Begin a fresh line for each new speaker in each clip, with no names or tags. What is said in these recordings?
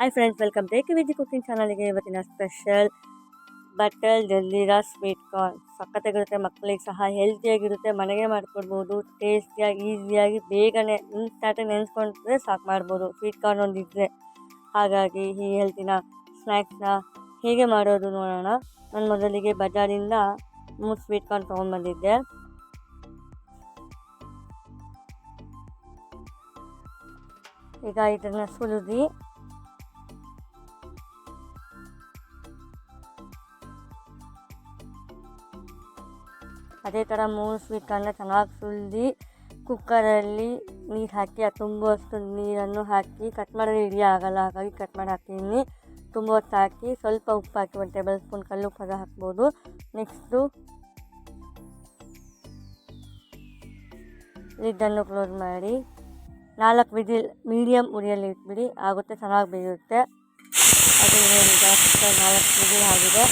Hi friends, welcome to AKVG cooking ಚಾನಲ್ಗೆ. ಇವತ್ತಿನ special butter ಜಲ್ದೀರಾ ಸ್ವೀಟ್ ಕಾರ್ನ್ ಸಖತ್ತಾಗಿರುತ್ತೆ. ಮಕ್ಕಳಿಗೆ ಸಹ ಹೆಲ್ತಿಯಾಗಿರುತ್ತೆ. ಮನೆಗೆ ಮಾಡಿಕೊಡ್ಬೋದು. ಟೇಸ್ಟಿಯಾಗಿ, ಈಸಿಯಾಗಿ, ಬೇಗನೆ ಇನ್ಸ್ಟಾಂಟಾಗಿ ನೆನೆಸ್ಕೊಂಡ್ರೆ ಸಾಕು ಮಾಡ್ಬೋದು ಸ್ವೀಟ್ ಕಾರ್ನ್ ಒಂದಿದ್ರೆ. ಹಾಗಾಗಿ ಈ ಹೆಲ್ತಿನ ಸ್ನ್ಯಾಕ್ಸ್ನ ಹೇಗೆ ಮಾಡೋದು ನೋಡೋಣ. ನಾನು ಮೊದಲಿಗೆ ಬಜಾರಿಂದ 3 ಸ್ವೀಟ್ ಕಾರ್ನ್ ತೊಗೊಂಡ್ಬಂದಿದ್ದೆ. ಈಗ ಇದನ್ನು ಸುಲಿದು ಅದೇ ಥರ 3 ಸ್ವೀಟ್ ಕಾರ್ನ ಚೆನ್ನಾಗಿ ಸುಲಿದು ಕುಕ್ಕರಲ್ಲಿ ನೀರು ಹಾಕಿ ತುಂಬುವಷ್ಟು ನೀರನ್ನು ಹಾಕಿ ಕಟ್ ಮಾಡಿದ್ರೆ ಇಡೀ ಆಗೋಲ್ಲ. ಹಾಗಾಗಿ ಕಟ್ ಮಾಡಿ ಹಾಕ್ತೀನಿ. ತುಂಬುವಷ್ಟು ಹಾಕಿ ಸ್ವಲ್ಪ ಉಪ್ಪು ಹಾಕಿ 1 ಟೇಬಲ್ ಸ್ಪೂನ್ ಕಲ್ಲುಪ್ಪು ಅದು ಹಾಕ್ಬೋದು. ನೆಕ್ಸ್ಟು ಲಿಡ್ಡನ್ನು ಕ್ಲೋಸ್ ಮಾಡಿ 4 ವಿಜಿಲ್ ಮೀಡಿಯಮ್ ಉರಿಯಲ್ಲಿ ಇಟ್ಬಿಡಿ. ಆಗುತ್ತೆ, ಚೆನ್ನಾಗಿ ಬೇಯುತ್ತೆ. ಅದು ಈಗ 4 ವಿಜಿಲ್ ಆಗಿದೆ.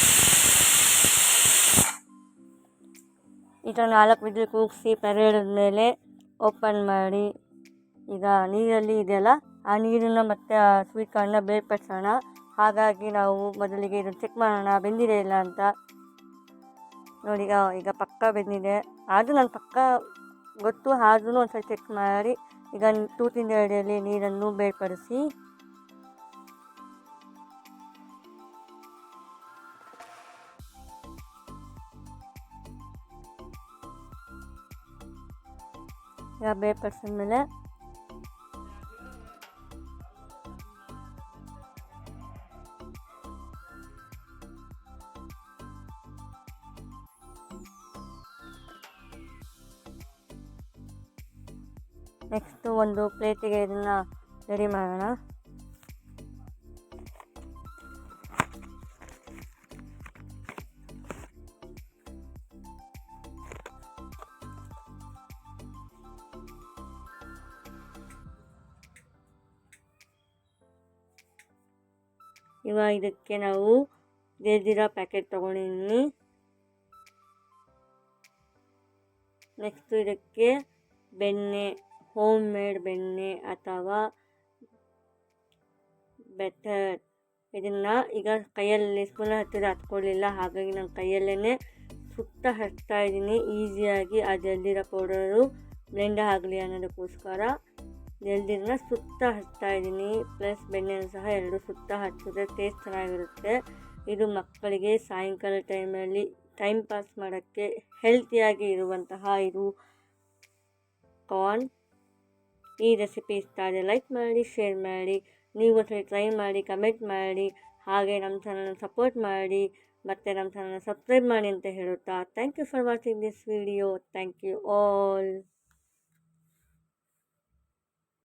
ಈ ಥರ 4 ವಿಜಿಲ್ ಕೂಗಿಸಿ ಮೇಲೆ ಓಪನ್ ಮಾಡಿ ಈಗ ನೀರಲ್ಲಿ ಇದೆಯಲ್ಲ, ಆ ನೀರನ್ನು ಮತ್ತು ಆ ಸ್ವೀಟ್ ಕಾರ್ನ ಬೇರ್ಪಡಿಸೋಣ. ಹಾಗಾಗಿ ನಾವು ಮೊದಲಿಗೆ ಇದನ್ನು ಚೆಕ್ ಮಾಡೋಣ ಬೆಂದಿದೆ ಇಲ್ಲ ಅಂತ. ನೋಡಿ, ಈಗ ಪಕ್ಕ ಬೆಂದಿದೆ. ಆದರೂ ನಾನು ಪಕ್ಕ ಗೊತ್ತು, ಆದ್ರೂ ಒಂದ್ಸಲ ಚೆಕ್ ಮಾಡಿ ಈಗ ತೂತಿನ ಅಡಿಯಲ್ಲಿ ನೀರನ್ನು ಬೇರ್ಪಡಿಸಿ ಈಗ ಬೇರ್ಪಡಿಸಿದ್ಮೇಲೆ ನೆಕ್ಸ್ಟು ಒಂದು ಪ್ಲೇಟಿಗೆ ಇದನ್ನು ರೆಡಿ ಮಾಡೋಣ. ಇವಾಗ ಇದಕ್ಕೆ ನಾವು ಜಲ್ದೀರಾ ಪ್ಯಾಕೆಟ್ ತೊಗೊಂಡಿದ್ದೀನಿ. ನೆಕ್ಸ್ಟು ಇದಕ್ಕೆ ಬೆಣ್ಣೆ, ಹೋಮ್ ಮೇಡ್ ಬೆಣ್ಣೆ ಅಥವಾ ಬೆಟರ್, ಇದನ್ನು ಈಗ ಕೈಯಲ್ಲಿ ಸ್ಪೂನ್ ಹತ್ತಿರ ಹತ್ಕೊಳ್ಳಿಲ್ಲ. ಹಾಗಾಗಿ ನಾನು ಕೈಯಲ್ಲೇ ಸುತ್ತ ಹಚ್ತಾ ಇದ್ದೀನಿ. ಈಸಿಯಾಗಿ ಆ ಜಲ್ದೀರಾ ಪೌಡರು ಬ್ಲೆಂಡ್ ಆಗಲಿ ಅನ್ನೋದಕ್ಕೋಸ್ಕರ ಜಲ್ದೀರನ್ನ ಸುತ್ತ ಹಚ್ತಾ ಇದ್ದೀನಿ. ಪ್ಲಸ್ ಬೆಣ್ಣೆನೂ ಸಹ 2 ಸುತ್ತ ಹಚ್ಚಿದ್ರೆ ಟೇಸ್ಟ್ ಚೆನ್ನಾಗಿರುತ್ತೆ. ಇದು ಮಕ್ಕಳಿಗೆ ಸಾಯಂಕಾಲ ಟೈಮಲ್ಲಿ ಟೈಮ್ ಪಾಸ್ ಮಾಡೋಕ್ಕೆ ಹೆಲ್ತಿಯಾಗಿ ಇರುವಂತಹ ಇದು ಕಾರ್ನ್. ಈ ರೆಸಿಪಿ ಇಷ್ಟ ಆದರೆ ಲೈಕ್ ಮಾಡಿ, ಶೇರ್ ಮಾಡಿ, ನೀವು ಒಂದ್ಸರಿ ಟ್ರೈ ಮಾಡಿ, ಕಮೆಂಟ್ ಮಾಡಿ, ಹಾಗೆ ನಮ್ಮ ಚಾನಲ್ನ ಸಪೋರ್ಟ್ ಮಾಡಿ ಮತ್ತು ನಮ್ಮ ಚಾನಲ್ನ ಸಬ್ಸ್ಕ್ರೈಬ್ ಮಾಡಿ ಅಂತ ಹೇಳುತ್ತಾ thank you for watching this video. Thank you all.